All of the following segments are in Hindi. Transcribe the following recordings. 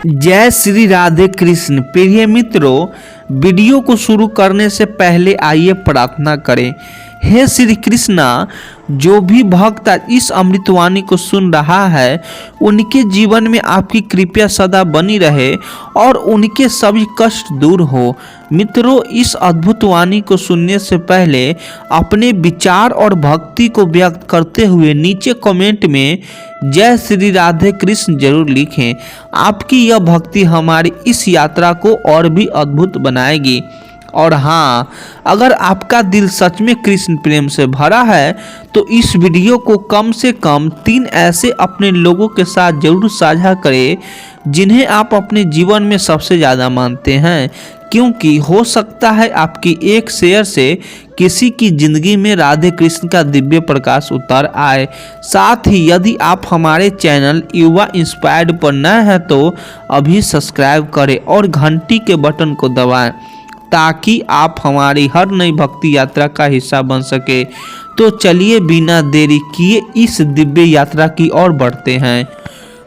जय श्री राधे कृष्ण। प्रिय मित्रों, वीडियो को शुरू करने से पहले आइए प्रार्थना करें। हे श्री कृष्णा, जो भी भक्त इस अमृतवाणी को सुन रहा है उनके जीवन में आपकी कृपा सदा बनी रहे और उनके सभी कष्ट दूर हो। मित्रों, इस अद्भुत वाणी को सुनने से पहले अपने विचार और भक्ति को व्यक्त करते हुए नीचे कमेंट में जय श्री राधे कृष्ण जरूर लिखें। आपकी यह भक्ति हमारी इस यात्रा को और भी अद्भुत बनाएगी। और हाँ, अगर आपका दिल सच में कृष्ण प्रेम से भरा है तो इस वीडियो को कम से कम 3 ऐसे अपने लोगों के साथ जरूर साझा करें जिन्हें आप अपने जीवन में सबसे ज़्यादा मानते हैं, क्योंकि हो सकता है आपकी एक शेयर से किसी की जिंदगी में राधे कृष्ण का दिव्य प्रकाश उतर आए। साथ ही यदि आप हमारे चैनल युवा इंस्पायर्ड पर नए हैं तो अभी सब्सक्राइब करें और घंटी के बटन को दबाएं ताकि आप हमारी हर नई भक्ति यात्रा का हिस्सा बन सके। तो चलिए बिना देरी किए इस दिव्य यात्रा की ओर बढ़ते हैं।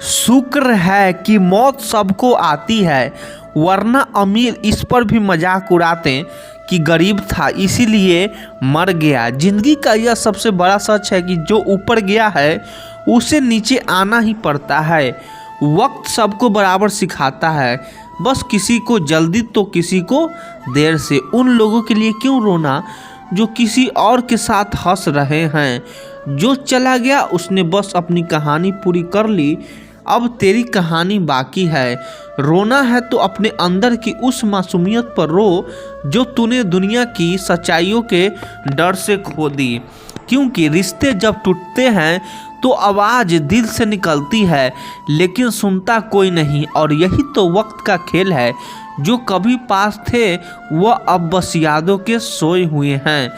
शुक्र है कि मौत सबको आती है, वरना अमीर इस पर भी मजाक उड़ाते कि गरीब था इसीलिए मर गया। जिंदगी का यह सबसे बड़ा सच है कि जो ऊपर गया है उसे नीचे आना ही पड़ता है। वक्त सबको बराबर सिखाता है, बस किसी को जल्दी तो किसी को देर से। उन लोगों के लिए क्यों रोना जो किसी और के साथ हंस रहे हैं। जो चला गया उसने बस अपनी कहानी पूरी कर ली, अब तेरी कहानी बाकी है। रोना है तो अपने अंदर की उस मासूमियत पर रो जो तूने दुनिया की सच्चाइयों के डर से खो दी। क्योंकि रिश्ते जब टूटते हैं तो आवाज़ दिल से निकलती है लेकिन सुनता कोई नहीं, और यही तो वक्त का खेल है। जो कभी पास थे वह अब बस यादों के सोए हुए हैं।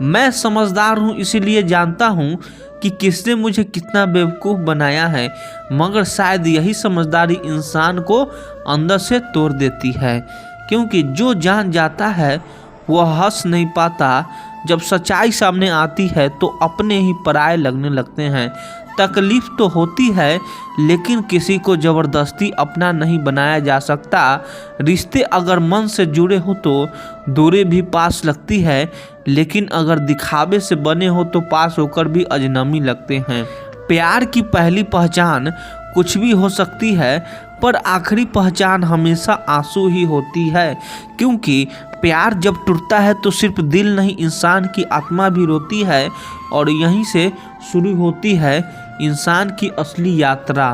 मैं समझदार हूँ इसीलिए जानता हूँ कि किसने मुझे कितना बेवकूफ़ बनाया है, मगर शायद यही समझदारी इंसान को अंदर से तोड़ देती है। क्योंकि जो जान जाता है वह हंस नहीं पाता। जब सच्चाई सामने आती है तो अपने ही पराये लगने लगते हैं। तकलीफ तो होती है लेकिन किसी को ज़बरदस्ती अपना नहीं बनाया जा सकता। रिश्ते अगर मन से जुड़े हो तो दूरी भी पास लगती है, लेकिन अगर दिखावे से बने हो तो पास होकर भी अजनबी लगते हैं। प्यार की पहली पहचान कुछ भी हो सकती है, पर आखिरी पहचान हमेशा आंसू ही होती है। क्योंकि प्यार जब टूटता है तो सिर्फ दिल नहीं, इंसान की आत्मा भी रोती है, और यहीं से शुरू होती है इंसान की असली यात्रा।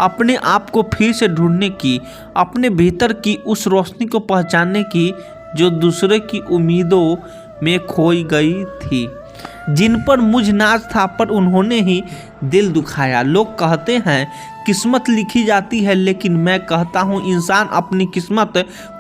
अपने आप को फिर से ढूंढने की, अपने भीतर की उस रोशनी को पहचानने की जो दूसरे की उम्मीदों में खोई गई थी। जिन पर मुझ नाज था पर उन्होंने ही दिल दुखाया। लोग कहते हैं किस्मत लिखी जाती है, लेकिन मैं कहता हूँ इंसान अपनी किस्मत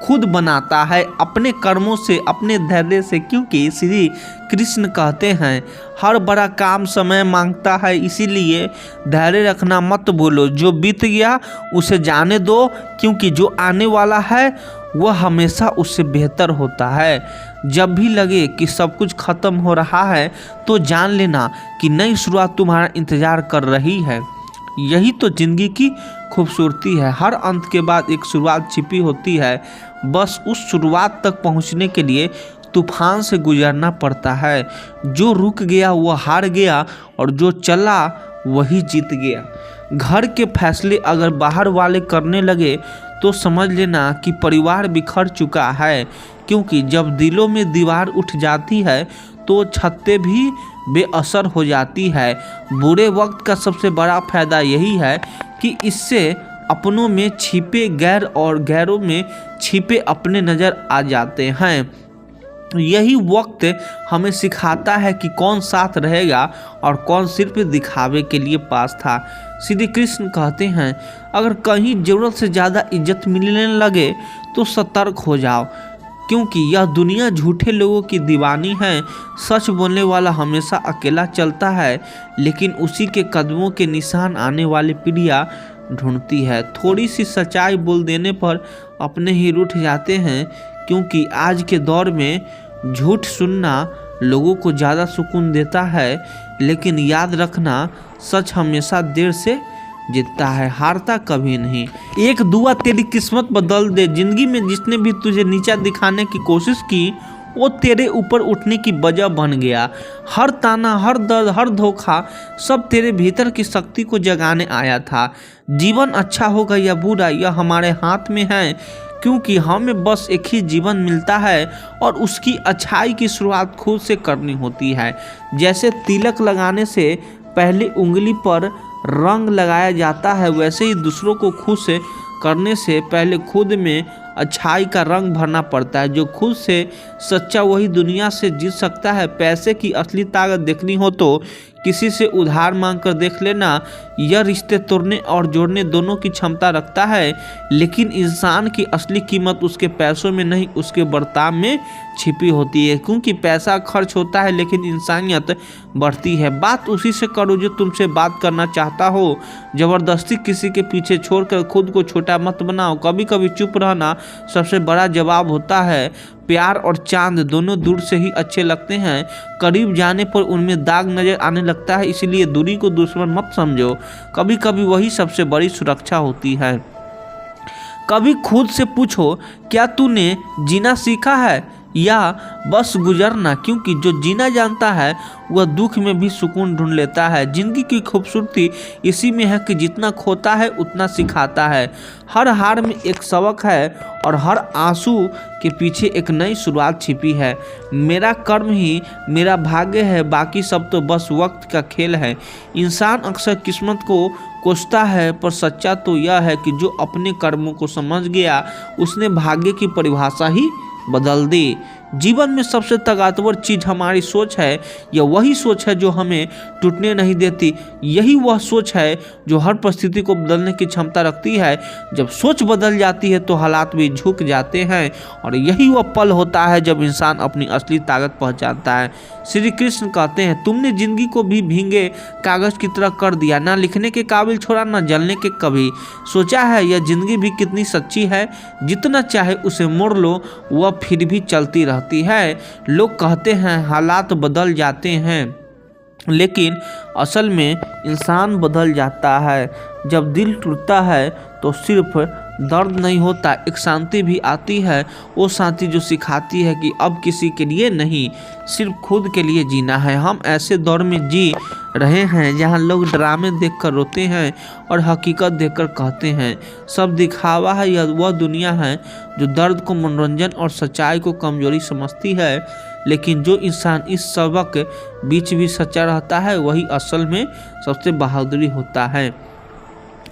खुद बनाता है, अपने कर्मों से, अपने धैर्य से। क्योंकि श्री कृष्ण कहते हैं हर बड़ा काम समय मांगता है, इसीलिए धैर्य रखना मत भूलो। जो बीत गया उसे जाने दो, क्योंकि जो आने वाला है वह हमेशा उससे बेहतर होता है। जब भी लगे कि सब कुछ खत्म हो रहा है तो जान लेना कि नई शुरुआत तुम्हारा इंतजार कर रही है। यही तो जिंदगी की खूबसूरती है। हर अंत के बाद एक शुरुआत छिपी होती है, बस उस शुरुआत तक पहुंचने के लिए तूफान से गुजरना पड़ता है। जो रुक गया वह हार गया, और जो चला वही जीत गया। घर के फैसले अगर बाहर वाले करने लगे तो समझ लेना कि परिवार बिखर चुका है। क्योंकि जब दिलों में दीवार उठ जाती है तो छतें भी बेअसर हो जाती है। बुरे वक्त का सबसे बड़ा फायदा यही है कि इससे अपनों में छिपे गैर और गैरों में छिपे अपने नज़र आ जाते हैं। यही वक्त हमें सिखाता है कि कौन साथ रहेगा और कौन सिर्फ दिखावे के लिए पास था। श्री कृष्ण कहते हैं अगर कहीं ज़रूरत से ज़्यादा इज्जत मिलने लगे तो सतर्क हो जाओ, क्योंकि यह दुनिया झूठे लोगों की दीवानी है। सच बोलने वाला हमेशा अकेला चलता है, लेकिन उसी के कदमों के निशान आने वाली पीढ़ियाँ ढूंढती है। थोड़ी सी सच्चाई बोल देने पर अपने ही रूठ जाते हैं, क्योंकि आज के दौर में झूठ सुनना लोगों को ज़्यादा सुकून देता है। लेकिन याद रखना, सच हमेशा देर से जीतता है, हारता कभी नहीं। एक दुआ तेरी किस्मत बदल दे। जिंदगी में जिसने भी तुझे नीचा दिखाने की कोशिश की वो तेरे ऊपर उठने की वजह बन गया। हर ताना, हर दर्द, हर धोखा सब तेरे भीतर की शक्ति को जगाने आया था। जीवन अच्छा होगा या बुरा यह हमारे हाथ में है, क्योंकि हमें बस एक ही जीवन मिलता है और उसकी अच्छाई की शुरुआत खुद से करनी होती है। जैसे तिलक लगाने से पहले उंगली पर रंग लगाया जाता है, वैसे ही दूसरों को खुश करने से पहले खुद में अच्छाई का रंग भरना पड़ता है। जो खुद से सच्चा वही दुनिया से जीत सकता है। पैसे की असली ताकत देखनी हो तो किसी से उधार मांगकर देख लेना। यह रिश्ते तोड़ने और जोड़ने दोनों की क्षमता रखता है, लेकिन इंसान की असली कीमत उसके पैसों में नहीं, उसके बर्ताव में छिपी होती है। क्योंकि पैसा खर्च होता है लेकिन इंसानियत बढ़ती है। बात उसी से करो जो तुमसे बात करना चाहता हो। जबरदस्ती किसी के पीछे छोड़कर खुद को छोटा मत बनाओ। कभी कभी चुप रहना सबसे बड़ा जवाब होता है। प्यार और चांद दोनों दूर से ही अच्छे लगते हैं, करीब जाने पर उनमें दाग नजर आने लगता है। इसलिए दूरी को दुश्मन मत समझो, कभी कभी वही सबसे बड़ी सुरक्षा होती है। कभी खुद से पूछो, क्या तूने जीना सीखा है या बस गुजरना? क्योंकि जो जीना जानता है वह दुख में भी सुकून ढूंढ लेता है। जिंदगी की खूबसूरती इसी में है कि जितना खोता है उतना सिखाता है। हर हार में एक सबक है और हर आंसू के पीछे एक नई शुरुआत छिपी है। मेरा कर्म ही मेरा भाग्य है, बाकी सब तो बस वक्त का खेल है। इंसान अक्सर किस्मत को कोसता है, पर सच्चा तो यह है कि जो अपने कर्मों को समझ गया उसने भाग्य की परिभाषा ही बदल दी। जीवन में सबसे ताकतवर चीज हमारी सोच है। यह वही सोच है जो हमें टूटने नहीं देती। यही वह सोच है जो हर परिस्थिति को बदलने की क्षमता रखती है। जब सोच बदल जाती है तो हालात भी झुक जाते हैं, और यही वह पल होता है जब इंसान अपनी असली ताकत पहचानता है। श्री कृष्ण कहते हैं, तुमने जिंदगी को भी भींगे कागज की तरह कर दिया, ना लिखने के काबिल छोड़ा ना जलने के। कभी सोचा है यह जिंदगी भी कितनी सच्ची है? जितना चाहे उसे मोड़ लो वह फिर भी चलती रहती है। लोग कहते हैं हालात बदल जाते हैं, लेकिन असल में इंसान बदल जाता है। जब दिल टूटता है तो सिर्फ दर्द नहीं होता, एक शांति भी आती है। वो शांति जो सिखाती है कि अब किसी के लिए नहीं, सिर्फ खुद के लिए जीना है। हम ऐसे दौर में जी रहे हैं जहां लोग ड्रामे देखकर रोते हैं और हकीकत देखकर कहते हैं सब दिखावा है। यह वह दुनिया है जो दर्द को मनोरंजन और सच्चाई को कमजोरी समझती है। लेकिन जो इंसान इस सबक बीच भी सच्चा रहता है वही असल में सबसे बहादुरी होता है।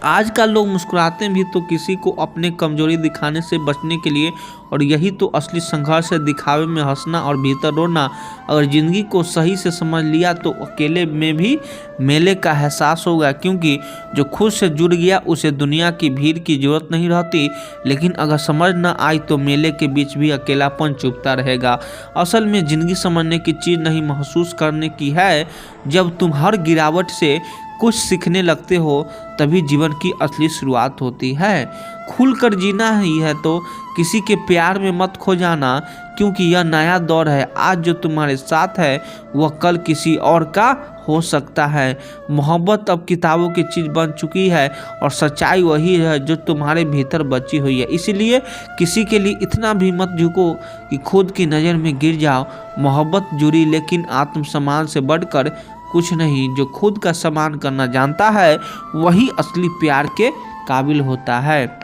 आजकल लोग मुस्कुराते भी तो किसी को अपने कमजोरी दिखाने से बचने के लिए, और यही तो असली संघर्ष है, दिखावे में हंसना और भीतर रोना। अगर जिंदगी को सही से समझ लिया तो अकेले में भी मेले का एहसास होगा, क्योंकि जो खुद से जुड़ गया उसे दुनिया की भीड़ की जरूरत नहीं रहती। लेकिन अगर समझ न आई तो मेले के बीच भी अकेलापन चुभता रहेगा। असल में जिंदगी समझने की चीज़ नहीं, महसूस करने की है। जब तुम हर गिरावट से कुछ सीखने लगते हो तभी जीवन की असली शुरुआत होती है। खुलकर जीना ही है तो किसी के प्यार में मत खो जाना, क्योंकि यह नया दौर है। आज जो तुम्हारे साथ है वह कल किसी और का हो सकता है। मोहब्बत अब किताबों की चीज़ बन चुकी है और सच्चाई वही है जो तुम्हारे भीतर बची हुई है। इसीलिए किसी के लिए इतना भी मत झुको कि खुद की नज़र में गिर जाओ। मोहब्बत जुड़ी लेकिन आत्मसम्मान से बढ़कर कुछ नहीं। जो खुद का सम्मान करना जानता है वही असली प्यार के काबिल होता है।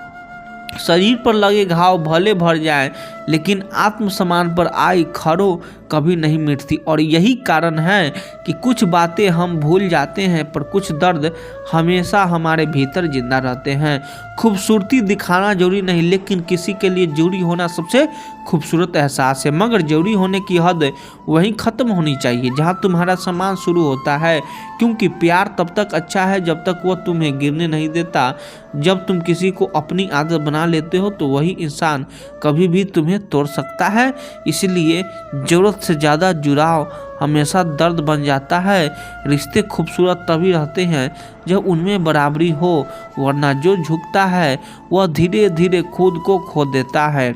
शरीर पर लगे घाव भले भर जाए, लेकिन आत्मसम्मान पर आई खरों कभी नहीं मिटती। और यही कारण है कि कुछ बातें हम भूल जाते हैं, पर कुछ दर्द हमेशा हमारे भीतर जिंदा रहते हैं। खूबसूरती दिखाना जरूरी नहीं, लेकिन किसी के लिए जरूरी होना सबसे खूबसूरत एहसास है। मगर जरूरी होने की हद वहीं ख़त्म होनी चाहिए जहां तुम्हारा सम्मान शुरू होता है, क्योंकि प्यार तब तक अच्छा है जब तक वह तुम्हें गिरने नहीं देता। जब तुम किसी को अपनी आदत बना लेते हो तो वही इंसान कभी भी तुम्हें तोड़ सकता है। इसलिए ज़रूरत से ज़्यादा जुड़ाव हमेशा दर्द बन जाता है। रिश्ते खूबसूरत तभी रहते हैं जब उनमें बराबरी हो, वरना जो झुकता है वह धीरे धीरे खुद को खो देता है।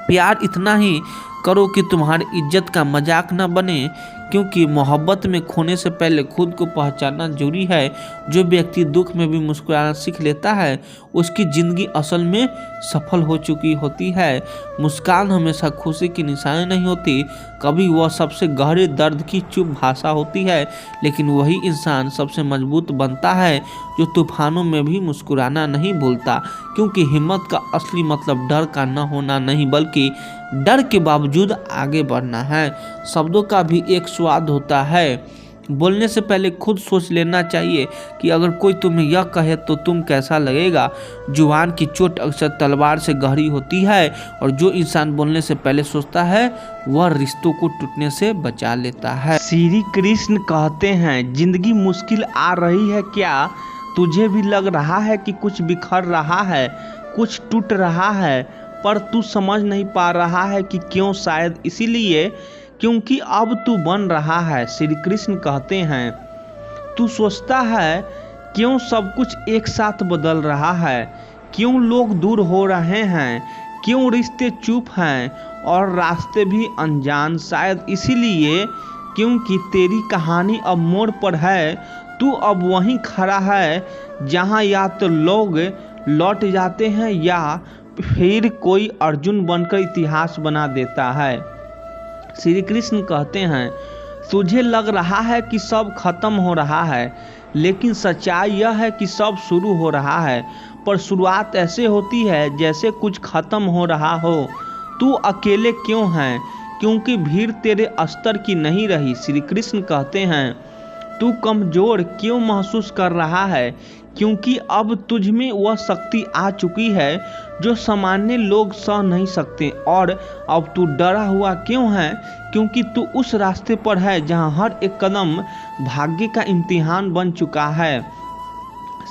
प्यार इतना ही करो कि तुम्हारी इज्जत का मजाक न बने, क्योंकि मोहब्बत में खोने से पहले खुद को पहचानना जरूरी है। जो व्यक्ति दुख में भी मुस्कुराना सीख लेता है उसकी ज़िंदगी असल में सफल हो चुकी होती है। मुस्कान हमेशा खुशी की निशानी नहीं होती, कभी वह सबसे गहरे दर्द की चुप भाषा होती है। लेकिन वही इंसान सबसे मजबूत बनता है जो तूफानों में भी मुस्कुराना नहीं भूलता, क्योंकि हिम्मत का असली मतलब डर का न होना नहीं बल्कि डर के बावजूद आगे बढ़ना है। शब्दों का भी एक स्वाद होता है। बोलने से पहले खुद सोच लेना चाहिए कि अगर कोई तुम्हें यह कहे तो तुम कैसा लगेगा। जुबान की चोट अक्सर तलवार से गहरी होती है और जो इंसान बोलने से पहले सोचता है वह रिश्तों को टूटने से बचा लेता है। श्री कृष्ण कहते हैं, जिंदगी मुश्किल आ रही है क्या? तुझे भी लग रहा है कि कुछ बिखर रहा है, कुछ टूट रहा है, पर तू समझ नहीं पा रहा है कि क्यों? शायद इसीलिए क्योंकि अब तू बन रहा है। श्री कृष्ण कहते हैं, तू सोचता है क्यों सब कुछ एक साथ बदल रहा है, क्यों लोग दूर हो रहे हैं, क्यों रिश्ते चुप हैं और रास्ते भी अनजान? शायद इसीलिए क्योंकि तेरी कहानी अब मोड़ पर है। तू अब वहीं खड़ा है जहां या तो लोग लौट जाते हैं या फिर कोई अर्जुन बनकर इतिहास बना देता है। श्री कृष्ण कहते हैं, तुझे लग रहा है कि सब खत्म हो रहा है, लेकिन सच्चाई यह है कि सब शुरू हो रहा है। पर शुरुआत ऐसे होती है जैसे कुछ खत्म हो रहा हो। तू अकेले क्यों है? क्योंकि भीड़ तेरे स्तर की नहीं रही। श्री कृष्ण कहते हैं, तू कमजोर क्यों महसूस कर रहा है? क्योंकि अब तुझ में वह शक्ति आ चुकी है जो सामान्य लोग सह नहीं सकते। और अब तू डरा हुआ क्यों है? क्योंकि तू उस रास्ते पर है जहां हर एक कदम भाग्य का इम्तिहान बन चुका है।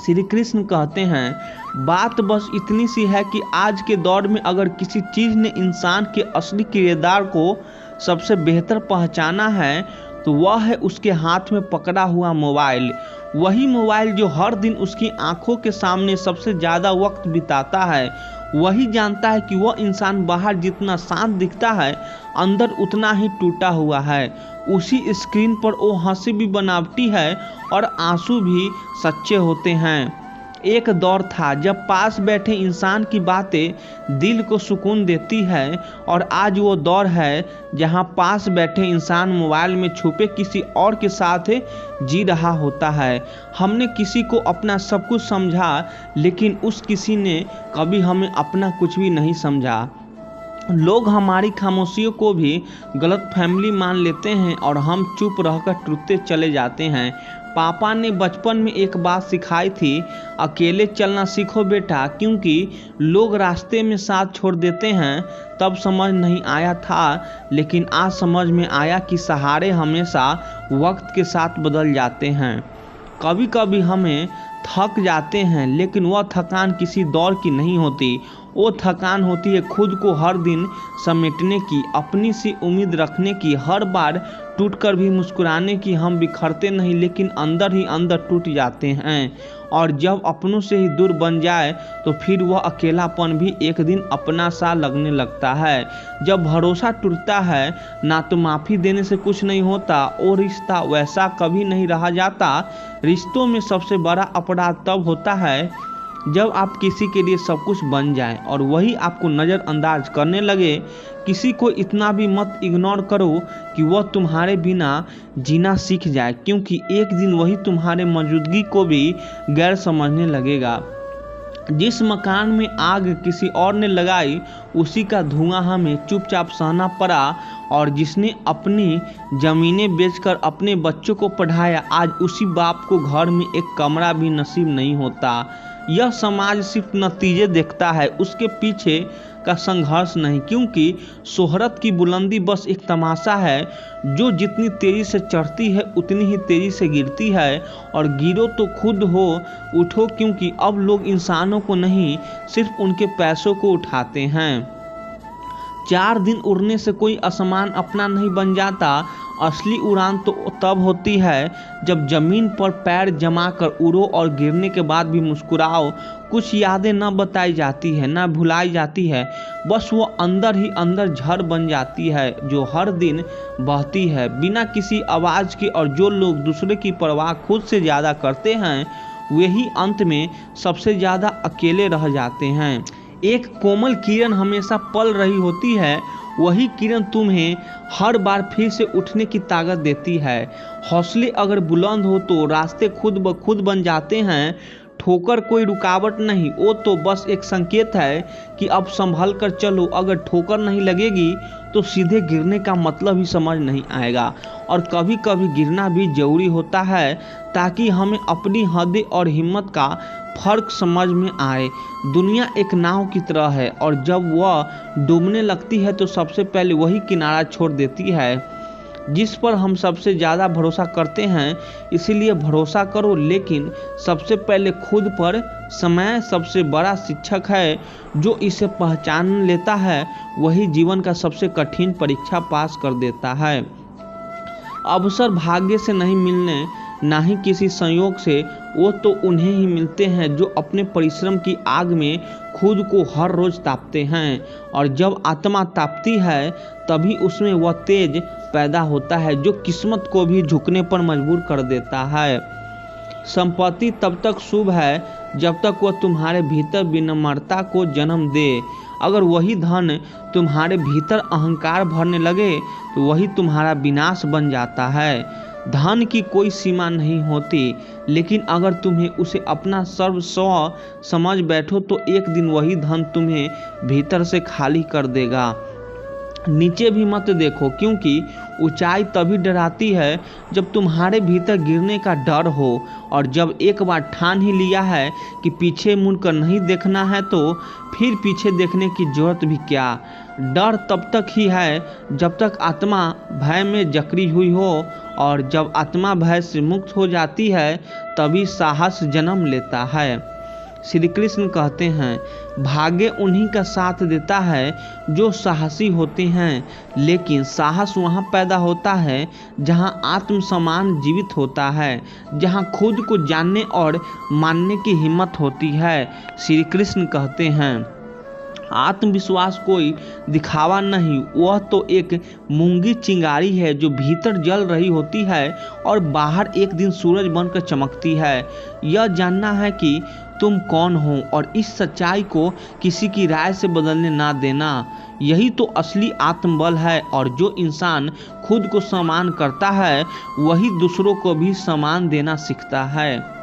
श्री कृष्ण कहते हैं, बात बस इतनी सी है कि आज के दौर में अगर किसी चीज़ ने इंसान के असली किरदार को सबसे बेहतर पहचाना है तो वह है उसके हाथ में पकड़ा हुआ मोबाइल। वही मोबाइल जो हर दिन उसकी आंखों के सामने सबसे ज़्यादा वक्त बिताता है। वही जानता है कि वह इंसान बाहर जितना शांत दिखता है अंदर उतना ही टूटा हुआ है। उसी स्क्रीन पर वो हंसी भी बनावटी है और आंसू भी सच्चे होते हैं। एक दौर था जब पास बैठे इंसान की बातें दिल को सुकून देती है और आज वो दौर है जहां पास बैठे इंसान मोबाइल में छुपे किसी और के साथ जी रहा होता है। हमने किसी को अपना सब कुछ समझा, लेकिन उस किसी ने कभी हमें अपना कुछ भी नहीं समझा। लोग हमारी खामोशियों को भी गलत फैमिली मान लेते हैं और हम चुप रहकर टूटते चले जाते हैं। पापा ने बचपन में एक बात सिखाई थी, अकेले चलना सीखो बेटा, क्योंकि लोग रास्ते में साथ छोड़ देते हैं। तब समझ नहीं आया था, लेकिन आज समझ में आया कि सहारे हमेशा वक्त के साथ बदल जाते हैं। कभी कभी हमें थक जाते हैं, लेकिन वह थकान किसी दौर की नहीं होती। वो थकान होती है खुद को हर दिन समेटने की, अपनी सी उम्मीद रखने की, हर बार टूटकर भी मुस्कुराने की। हम बिखरते नहीं, लेकिन अंदर ही अंदर टूट जाते हैं। और जब अपनों से ही दूर बन जाए तो फिर वह अकेलापन भी एक दिन अपना सा लगने लगता है। जब भरोसा टूटता है ना तो माफ़ी देने से कुछ नहीं होता, वो रिश्ता वैसा कभी नहीं रहा जाता। रिश्तों में सबसे बड़ा अपराध तब होता है जब आप किसी के लिए सब कुछ बन जाए और वही आपको नज़रअंदाज करने लगे। किसी को इतना भी मत इग्नोर करो कि वह तुम्हारे बिना जीना सीख जाए, क्योंकि एक दिन वही तुम्हारे मौजूदगी को भी गैर समझने लगेगा। जिस मकान में आग किसी और ने लगाई उसी का धुआं हमें चुपचाप सहना पड़ा, और जिसने अपनी ज़मीनें बेचकर अपने बच्चों को पढ़ाया आज उसी बाप को घर में एक कमरा भी नसीब नहीं होता। यह समाज सिर्फ नतीजे देखता है, उसके पीछे का संघर्ष नहीं, क्योंकि शोहरत की बुलंदी बस एक तमाशा है जो जितनी तेज़ी से चढ़ती है उतनी ही तेज़ी से गिरती है। और गिरो तो खुद हो उठो, क्योंकि अब लोग इंसानों को नहीं सिर्फ उनके पैसों को उठाते हैं। 4 दिन उड़ने से कोई आसमान अपना नहीं बन जाता असली उड़ान तो तब होती है जब जमीन पर पैर जमा कर उड़ो और गिरने के बाद भी मुस्कुराओ। कुछ यादें न बताई जाती है, न भुलाई जाती है, बस वो अंदर ही अंदर झड़ बन जाती है जो हर दिन बहती है बिना किसी आवाज़ के। और जो लोग दूसरे की परवाह खुद से ज़्यादा करते हैं वही अंत में सबसे ज़्यादा अकेले रह जाते हैं। एक कोमल किरण हमेशा पल रही होती है, वही किरण तुम्हें हर बार फिर से उठने की ताकत देती है। हौसले अगर बुलंद हो तो रास्ते खुद ब खुद बन जाते हैं। ठोकर कोई रुकावट नहीं, वो तो बस एक संकेत है कि अब संभल कर चलो। अगर ठोकर नहीं लगेगी तो सीधे गिरने का मतलब ही समझ नहीं आएगा। और कभी कभी गिरना भी जरूरी होता है ताकि हमें अपनी हदें और हिम्मत का फर्क समझ में आए। दुनिया एक नाव की तरह है और जब वह डूबने लगती है तो सबसे पहले वही किनारा छोड़ देती है जिस पर हम सबसे ज़्यादा भरोसा करते हैं। इसीलिए भरोसा करो, लेकिन सबसे पहले खुद पर। समय सबसे बड़ा शिक्षक है, जो इसे पहचान लेता है वही जीवन का सबसे कठिन परीक्षा पास कर देता है। अवसर भाग्य से नहीं मिलने, ना ही किसी संयोग से, वो तो उन्हें ही मिलते हैं जो अपने परिश्रम की आग में खुद को हर रोज तापते हैं। और जब आत्मा तापती है तभी उसमें वह तेज पैदा होता है जो किस्मत को भी झुकने पर मजबूर कर देता है। संपत्ति तब तक शुभ है जब तक वह तुम्हारे भीतर विनम्रता को जन्म दे। अगर वही धन तुम्हारे भीतर अहंकार भरने लगे तो वही तुम्हारा विनाश बन जाता है। धन की कोई सीमा नहीं होती, लेकिन अगर तुम्हें उसे अपना सर्वस्व समझ बैठो तो एक दिन वही धन तुम्हें भीतर से खाली कर देगा। नीचे भी मत देखो, क्योंकि ऊंचाई तभी डराती है जब तुम्हारे भीतर गिरने का डर हो। और जब एक बार ठान ही लिया है कि पीछे मुड़कर नहीं देखना है तो फिर पीछे देखने की जरूरत भी क्या। डर तब तक ही है जब तक आत्मा भय में जकड़ी हुई हो, और जब आत्मा भय से मुक्त हो जाती है तभी साहस जन्म लेता है। श्री कृष्ण कहते हैं, भाग्य उन्हीं का साथ देता है जो साहसी होते हैं, लेकिन साहस वहाँ पैदा होता है जहाँ आत्मसम्मान जीवित होता है, जहाँ खुद को जानने और मानने की हिम्मत होती है। श्री कृष्ण कहते हैं, आत्मविश्वास कोई दिखावा नहीं, वह तो एक मूंगी चिंगारी है जो भीतर जल रही होती है और बाहर एक दिन सूरज बनकर चमकती है। यह जानना है कि तुम कौन हो और इस सच्चाई को किसी की राय से बदलने ना देना, यही तो असली आत्मबल है। और जो इंसान खुद को सम्मान करता है वही दूसरों को भी सम्मान देना सीखता है।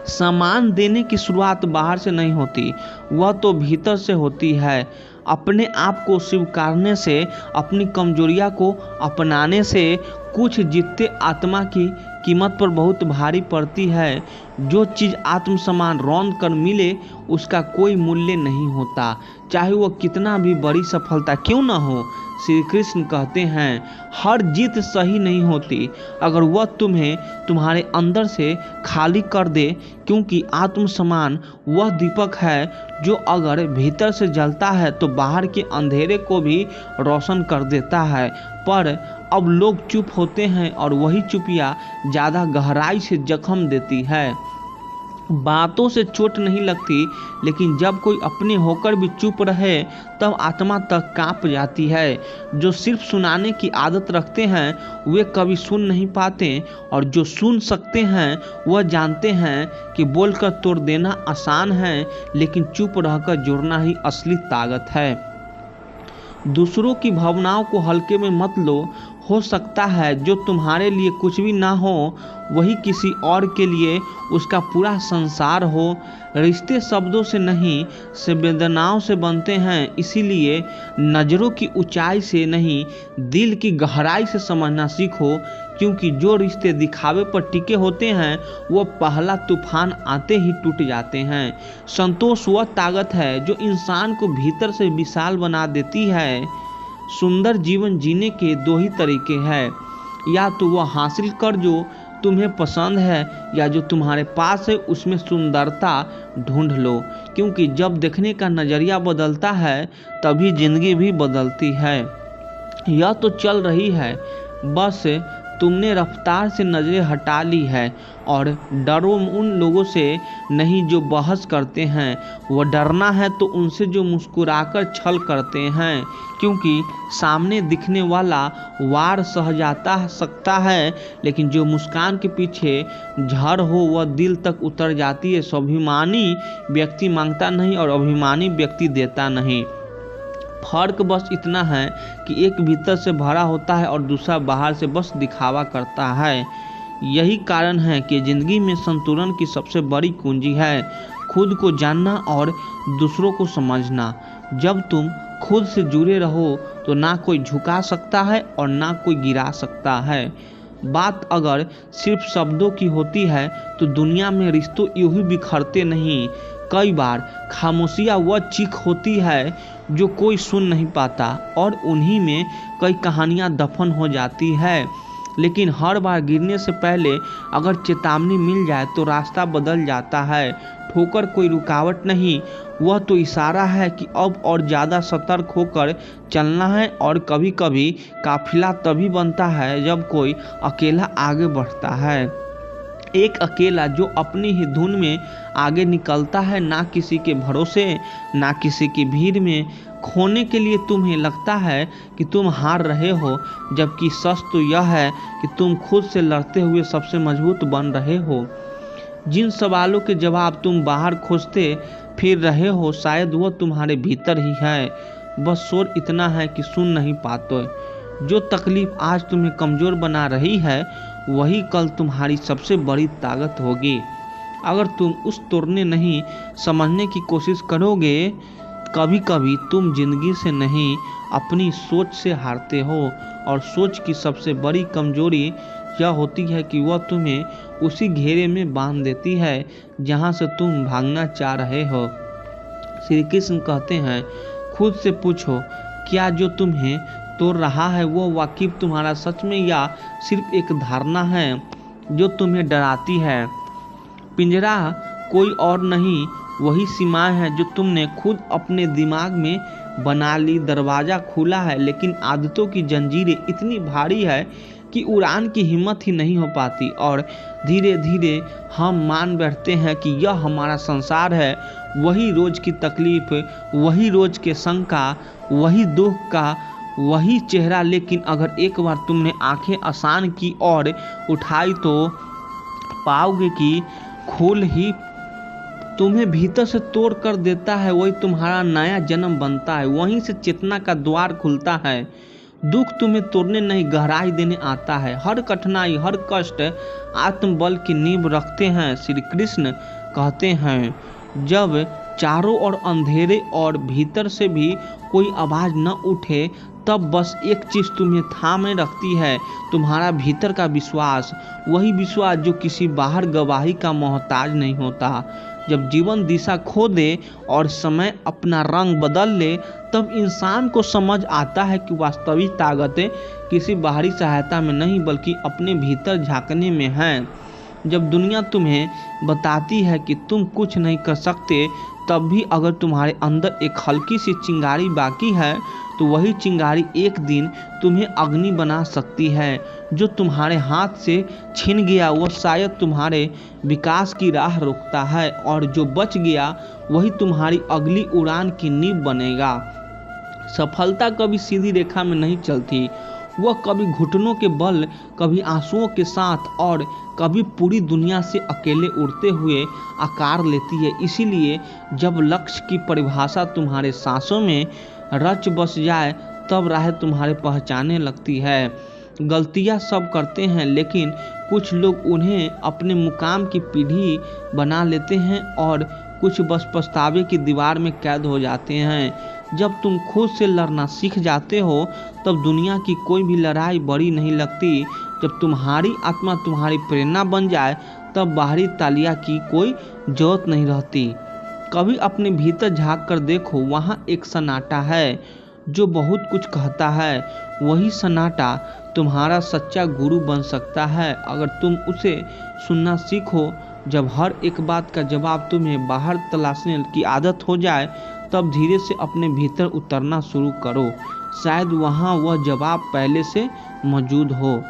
सम्मान देने की शुरुआत बाहर से नहीं होती, वह तो भीतर से होती है। अपने आप को स्वीकारने से, अपनी कमजोरियां को अपनाने से कुछ जीतते आत्मा की कीमत पर बहुत भारी पड़ती है। जो चीज़ आत्मसम्मान रौंद कर मिले उसका कोई मूल्य नहीं होता, चाहे वह कितना भी बड़ी सफलता क्यों न हो। श्री कृष्ण कहते हैं, हर जीत सही नहीं होती अगर वह तुम्हें तुम्हारे अंदर से खाली कर दे, क्योंकि आत्मसम्मान वह दीपक है जो अगर भीतर से जलता है तो बाहर के अंधेरे को भी रोशन कर देता है। पर अब लोग चुप होते हैं और वही चुपिया ज़्यादा गहराई से जख्म देती है। बातों से चोट नहीं लगती, लेकिन जब कोई अपने होकर भी चुप रहे तब आत्मा तक कांप जाती है। जो सिर्फ सुनाने की आदत रखते हैं वे कभी सुन नहीं पाते, और जो सुन सकते हैं वह जानते हैं कि बोलकर तोड़ देना आसान है, लेकिन चुप रहकर जोड़ना ही असली ताकत है। दूसरों की भावनाओं को हल्के में मत लो। हो सकता है जो तुम्हारे लिए कुछ भी ना हो वही किसी और के लिए उसका पूरा संसार हो। रिश्ते शब्दों से नहीं संवेदनाओं से बनते हैं, इसीलिए नज़रों की ऊंचाई से नहीं दिल की गहराई से समझना सीखो, क्योंकि जो रिश्ते दिखावे पर टिके होते हैं वो पहला तूफान आते ही टूट जाते हैं। संतोष वह ताकत है जो इंसान को भीतर से विशाल बना देती है। सुंदर जीवन जीने के दो ही तरीके हैं, या तो वह हासिल कर जो तुम्हें पसंद है, या जो तुम्हारे पास है उसमें सुंदरता ढूंढ लो, क्योंकि जब देखने का नज़रिया बदलता है तभी जिंदगी भी बदलती है। यह तो चल रही है, बस तुमने रफ्तार से नजरें हटा ली है। और डरो उन लोगों से नहीं जो बहस करते हैं, वह डरना है तो उनसे जो मुस्कुराकर छल करते हैं, क्योंकि सामने दिखने वाला वार सह जाता सकता है, लेकिन जो मुस्कान के पीछे झड़ हो वह दिल तक उतर जाती है। स्वाभिमानी व्यक्ति मांगता नहीं और अभिमानी व्यक्ति देता नहीं। फर्क बस इतना है कि एक भीतर से भरा होता है और दूसरा बाहर से बस दिखावा करता है। यही कारण है कि जिंदगी में संतुलन की सबसे बड़ी कुंजी है खुद को जानना और दूसरों को समझना। जब तुम खुद से जुड़े रहो तो ना कोई झुका सकता है और ना कोई गिरा सकता है। बात अगर सिर्फ शब्दों की होती है तो दुनिया में रिश्तों यूं ही बिखरते नहीं। कई बार खामोशियाँ वह चीख होती है जो कोई सुन नहीं पाता और उन्हीं में कई कहानियाँ दफन हो जाती है। लेकिन हर बार गिरने से पहले अगर चेतावनी मिल जाए तो रास्ता बदल जाता है। ठोकर कोई रुकावट नहीं, वह तो इशारा है कि अब और ज़्यादा सतर्क होकर चलना है। और कभी कभी काफिला तभी बनता है जब कोई अकेला आगे बढ़ता है। एक अकेला जो अपनी ही धुन में आगे निकलता है, ना किसी के भरोसे ना किसी की भीड़ में। खोने के लिए तुम्हें लगता है कि तुम हार रहे हो, जबकि सच तो यह है कि तुम खुद से लड़ते हुए सबसे मजबूत बन रहे हो। जिन सवालों के जवाब तुम बाहर खोजते फिर रहे हो, शायद वो तुम्हारे भीतर ही है। बस शोर इतना है कि सुन नहीं पाते। जो तकलीफ आज तुम्हें कमज़ोर बना रही है वही कल तुम्हारी सबसे बड़ी ताकत होगी। अगर तुम उस तोड़ने नहीं समझने की कोशिश करोगे, कभी कभी तुम जिंदगी से नहीं अपनी सोच से हारते हो। और सोच की सबसे बड़ी कमजोरी यह होती है कि वह तुम्हें उसी घेरे में बांध देती है जहां से तुम भागना चाह रहे हो। श्री कृष्ण कहते हैं, खुद से पूछो क्या जो तुम्हें तोड़ रहा है वो वाकिफ तुम्हारा सच में या सिर्फ एक धारणा है जो तुम्हें डराती है। पिंजरा कोई और नहीं, वही सीमाएं हैं जो तुमने खुद अपने दिमाग में बना ली। दरवाज़ा खुला है लेकिन आदतों की जंजीरें इतनी भारी है कि उड़ान की हिम्मत ही नहीं हो पाती। और धीरे धीरे हम मान बैठते हैं कि यह हमारा संसार है। वही रोज़ की तकलीफ, वही रोज़ के शंका, वही दुख का वही चेहरा। लेकिन अगर एक बार तुमने आंखें आसान की और उठाई तो पाओगे कि खोल ही तुम्हें भीतर से तोड़ कर देता है। वही तुम्हारा नया जन्म बनता है, वहीं से चेतना का द्वार खुलता है। दुख तुम्हें तोड़ने नहीं गहराई देने आता है। हर कठिनाई हर कष्ट आत्मबल की नींव रखते हैं। श्री कृष्ण कहते हैं, जब चारों ओर अंधेरे और भीतर से भी कोई आवाज़ न उठे तब बस एक चीज़ तुम्हें थामे रखती है, तुम्हारा भीतर का विश्वास। वही विश्वास जो किसी बाहर गवाही का मोहताज नहीं होता। जब जीवन दिशा खो दे और समय अपना रंग बदल ले तब इंसान को समझ आता है कि वास्तविक ताकत किसी बाहरी सहायता में नहीं बल्कि अपने भीतर झांकने में है। जब दुनिया तुम्हें बताती है कि तुम कुछ नहीं कर सकते, तब भी अगर तुम्हारे अंदर एक हल्की सी चिंगारी बाकी है तो वही चिंगारी एक दिन तुम्हें अग्नि बना सकती है। जो तुम्हारे हाथ से छिन गया वो शायद तुम्हारे विकास की राह रोकता है, और जो बच गया वही तुम्हारी अगली उड़ान की नींव बनेगा। सफलता कभी सीधी रेखा में नहीं चलती, वह कभी घुटनों के बल, कभी आंसुओं के साथ और कभी पूरी दुनिया से अकेले उड़ते हुए आकार लेती है। इसीलिए जब लक्ष्य की परिभाषा तुम्हारे सांसों में रच बस जाए तब राह तुम्हारे पहचाने लगती है। गलतियां सब करते हैं लेकिन कुछ लोग उन्हें अपने मुकाम की पीढ़ी बना लेते हैं और कुछ बस पछतावे की दीवार में कैद हो जाते हैं। जब तुम खुद से लड़ना सीख जाते हो तब दुनिया की कोई भी लड़ाई बड़ी नहीं लगती। जब तुम्हारी आत्मा तुम्हारी प्रेरणा बन जाए तब बाहरी तालियां की कोई जरूरत नहीं रहती। कभी अपने भीतर झांक कर देखो, वहाँ एक सन्नाटा है जो बहुत कुछ कहता है। वही सन्नाटा तुम्हारा सच्चा गुरु बन सकता है अगर तुम उसे सुनना सीखो। जब हर एक बात का जवाब तुम्हें बाहर तलाशने की आदत हो जाए तब धीरे से अपने भीतर उतरना शुरू करो। शायद वहाँ वह जवाब पहले से मौजूद हो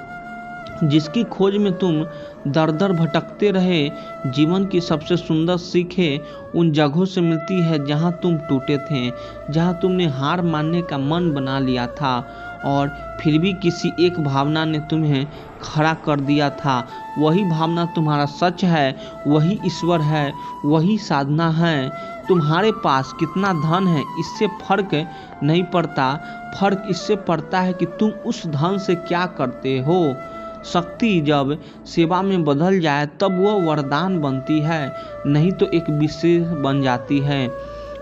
जिसकी खोज में तुम दर दर भटकते रहे। जीवन की सबसे सुंदर सीखें उन जगहों से मिलती है जहां तुम टूटे थे, जहां तुमने हार मानने का मन बना लिया था और फिर भी किसी एक भावना ने तुम्हें खड़ा कर दिया था। वही भावना तुम्हारा सच है, वही ईश्वर है, वही साधना है। तुम्हारे पास कितना धन है इससे फर्क नहीं पड़ता, फर्क इससे पड़ता है कि तुम उस धन से क्या करते हो। शक्ति जब सेवा में बदल जाए तब वह वरदान बनती है, नहीं तो एक विषय बन जाती है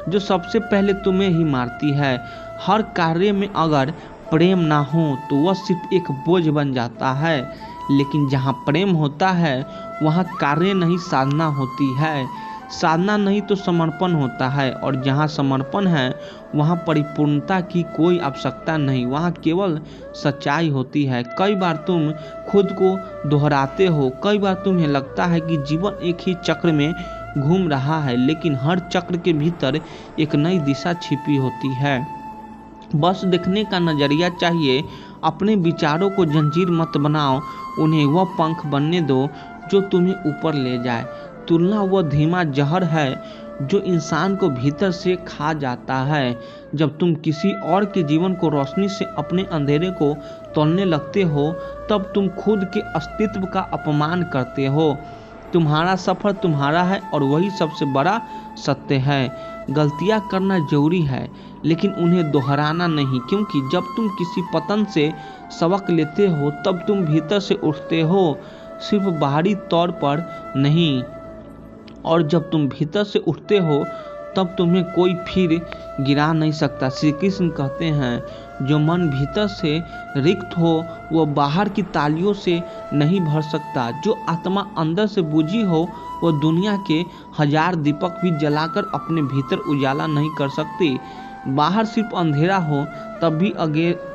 जो सबसे पहले तुम्हें ही मारती है। हर कार्य में अगर प्रेम ना हो तो वह सिर्फ एक बोझ बन जाता है, लेकिन जहाँ प्रेम होता है वहाँ कार्य नहीं साधना होती है, साधना नहीं तो समर्पण होता है। और जहाँ समर्पण है वहाँ परिपूर्णता की कोई आवश्यकता नहीं, वहाँ केवल सच्चाई होती है। कई बार तुम खुद को दोहराते हो, कई बार तुम्हें लगता है कि जीवन एक ही चक्र में घूम रहा है, लेकिन हर चक्र के भीतर एक नई दिशा छिपी होती है। बस देखने का नजरिया चाहिए। अपने विचारों को जंजीर मत बनाओ, उन्हें वह पंख बनने दो जो तुम्हें ऊपर ले जाए। तुलना वह धीमा जहर है जो इंसान को भीतर से खा जाता है। जब तुम किसी और के जीवन को रोशनी से अपने अंधेरे को तोलने लगते हो तब तुम खुद के अस्तित्व का अपमान करते हो। तुम्हारा सफर तुम्हारा है और वही सबसे बड़ा सत्य है। गलतियां करना जरूरी है लेकिन उन्हें दोहराना नहीं, क्योंकि जब तुम किसी पतन से सबक लेते हो तब तुम भीतर से उठते हो, सिर्फ बाहरी तौर पर नहीं। और जब तुम भीतर से उठते हो तब तुम्हें कोई फिर गिरा नहीं सकता। श्री कृष्ण कहते हैं जो मन भीतर से रिक्त हो वह बाहर की तालियों से नहीं भर सकता। जो आत्मा अंदर से बुझी हो वह दुनिया के 1000 दीपक भी जलाकर अपने भीतर उजाला नहीं कर सकती। बाहर सिर्फ अंधेरा हो तब भी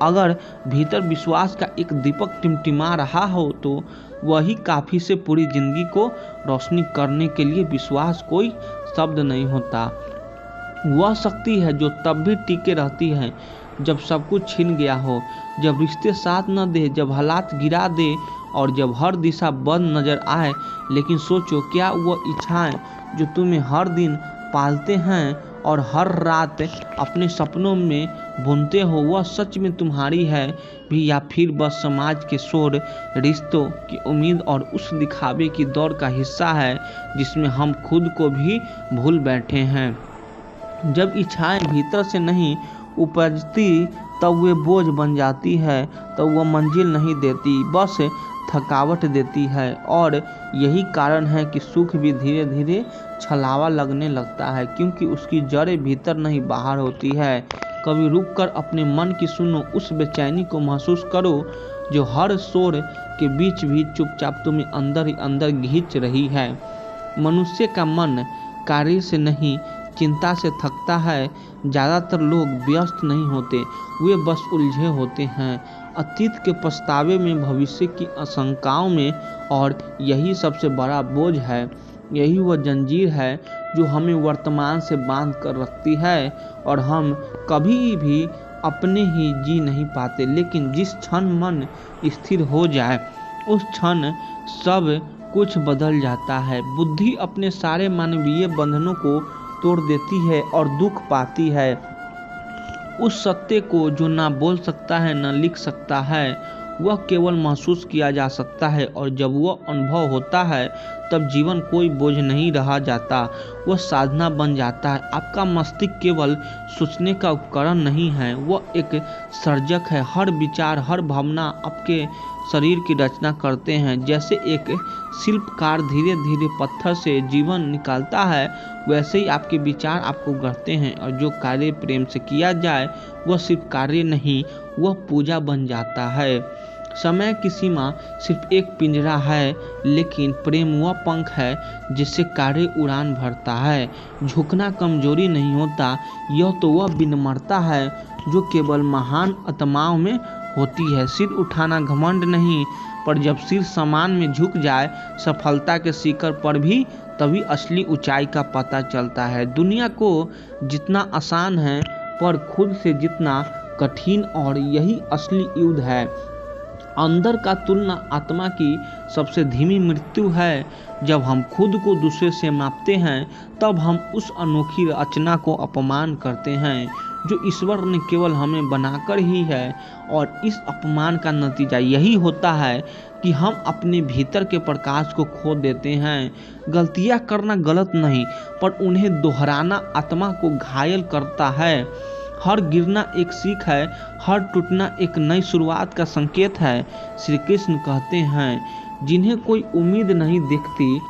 अगर भीतर विश्वास का एक दीपक टिमटिमा रहा हो तो वही काफ़ी से पूरी जिंदगी को रोशनी करने के लिए। विश्वास कोई शब्द नहीं होता, वह शक्ति है जो तब भी टिके रहती है जब सब कुछ छिन गया हो, जब रिश्ते साथ न दे, जब हालात गिरा दे और जब हर दिशा बंद नजर आए। लेकिन सोचो, क्या वह इच्छाएं जो तुम्हें हर दिन पालते हैं और हर रात अपने सपनों में बुनते हो वह सच में तुम्हारी है भी, या फिर बस समाज के शोर, रिश्तों की उम्मीद और उस दिखावे की दौड़ का हिस्सा है जिसमें हम खुद को भी भूल बैठे हैं। जब इच्छाएं भीतर से नहीं उपजती तब वे बोझ बन जाती है, तब वह मंजिल नहीं देती, बस थकावट देती है। और यही कारण है कि सुख भी धीरे धीरे छलावा लगने लगता है, क्योंकि उसकी जड़ें भीतर नहीं बाहर होती है। कभी रुक कर अपने मन की सुनो, उस बेचैनी को महसूस करो जो हर शोर के बीच भी चुपचाप तुम्हें अंदर ही अंदर खींच रही है। मनुष्य का मन कार्य से नहीं चिंता से थकता है। ज़्यादातर लोग व्यस्त नहीं होते, वे बस उलझे होते हैं अतीत के पछतावे में, भविष्य की आशंकाओं में। और यही सबसे बड़ा बोझ है, यही वह जंजीर है जो हमें वर्तमान से बांध कर रखती है और हम कभी भी अपने ही जी नहीं पाते। लेकिन जिस क्षण मन स्थिर हो जाए उस क्षण सब कुछ बदल जाता है। बुद्धि अपने सारे मानवीय बंधनों को तोड़ देती है और दुख पाती है उस सत्य को जो ना बोल सकता है ना लिख सकता है, वह केवल महसूस किया जा सकता है। और जब वह अनुभव होता है तब जीवन कोई बोझ नहीं रहा जाता, वह साधना बन जाता है। आपका मस्तिष्क केवल सोचने का उपकरण नहीं है, वह एक सर्जक है। हर विचार, हर भावना आपके शरीर की रचना करते हैं। जैसे एक शिल्पकार धीरे धीरे पत्थर से जीवन निकालता है, वैसे ही आपके विचार आपको गढ़ते हैं। और जो कार्य प्रेम से किया जाए वह सिर्फ कार्य नहीं, वह पूजा बन जाता है। समय की सीमा सिर्फ एक पिंजरा है, लेकिन प्रेम वह पंख है जिससे कार्य उड़ान भरता है। झुकना कमजोरी नहीं होता, यह तो वह विनम्रता है जो केवल महान आत्माओं में होती है। सिर उठाना घमंड नहीं, पर जब सिर समान में झुक जाए सफलता के शिखर पर भी, तभी असली ऊंचाई का पता चलता है। दुनिया को जितना आसान है पर खुद से जितना कठिन और यही असली युद्ध है। अंदर का तुलना आत्मा की सबसे धीमी मृत्यु है। जब हम खुद को दूसरे से मापते हैं तब हम उस अनोखी रचना को अपमान करते हैं जो ईश्वर ने केवल हमें बनाकर ही है। और इस अपमान का नतीजा यही होता है कि हम अपने भीतर के प्रकाश को खो देते हैं। गलतियां करना गलत नहीं, पर उन्हें दोहराना आत्मा को घायल करता है। हर गिरना एक सीख है, हर टूटना एक नई शुरुआत का संकेत है। श्री कृष्ण कहते हैं, जिन्हें कोई उम्मीद नहीं दिखती